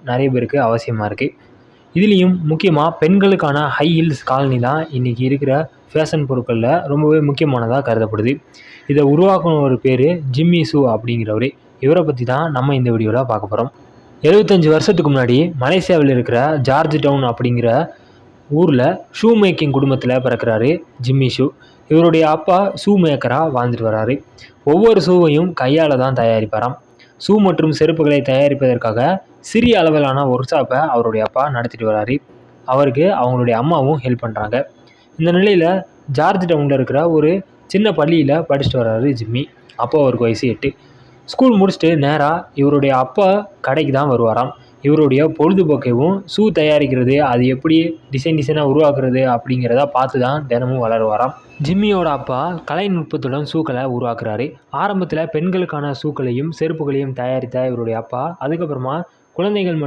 நிறைய பேருக்கு அவசியமாக இருக்குது. இதுலேயும் முக்கியமாக பெண்களுக்கான ஹை ஹீல்ஸ் காலனி தான் இன்றைக்கி இருக்கிற ஃபேஷன் பொருட்களில் ரொம்பவே முக்கியமானதாக கருதப்படுது. இதை உருவாக்குன ஒரு பேர் ஜிம்மி சூ அப்படிங்கிறவர். இவரை பற்றி தான் நம்ம இந்த வீடியோவில் பார்க்க போகிறோம். 75 வருஷத்துக்கு முன்னாடி மலேசியாவில் இருக்கிற ஜார்ஜ் டவுன் அப்படிங்கிற ஊரில் ஷூ மேக்கிங் குடும்பத்தில் பிறக்கிறாரு ஜிம்மி சூ. இவருடைய அப்பா ஷூ மேக்கராக வாழ்ந்துட்டு வர்றாரு. ஒவ்வொரு ஷூவையும் கையால் தான் தயாரிப்பாராம். ஷூ மற்றும் செருப்புகளை தயாரிப்பதற்காக சிறிய அளவிலான ஒர்க் ஷாப்பை அவருடைய அப்பா நடத்திட்டு வர்றாரு. அவருக்கு அவங்களுடைய அம்மாவும் ஹெல்ப் பண்ணுறாங்க. இந்த நிலையில் ஜார்ஜ் டவுனில் இருக்கிற ஒரு சின்ன பள்ளியில் படிச்சுட்டு வர்றாரு ஜிம்மி. அப்போ அவருக்கு வயசு 8. ஸ்கூல் முடிச்சுட்டு நேராக இவருடைய அப்பா கடைக்கு தான் வருவாராம். இவருடைய பொழுதுபோக்கையும் ஷூ தயாரிக்கிறது, அது எப்படி டிசைனாக உருவாக்குறது அப்படிங்கிறத பார்த்து தான் தினமும் வளருவாராம். ஜிம்மியோட அப்பா கலைநுட்பத்துடன் ஷூக்களை உருவாக்குறாரு. ஆரம்பத்தில் பெண்களுக்கான ஷூக்களையும் செருப்புகளையும் தயாரித்த இவருடைய அப்பா அதுக்கப்புறமா குழந்தைகள்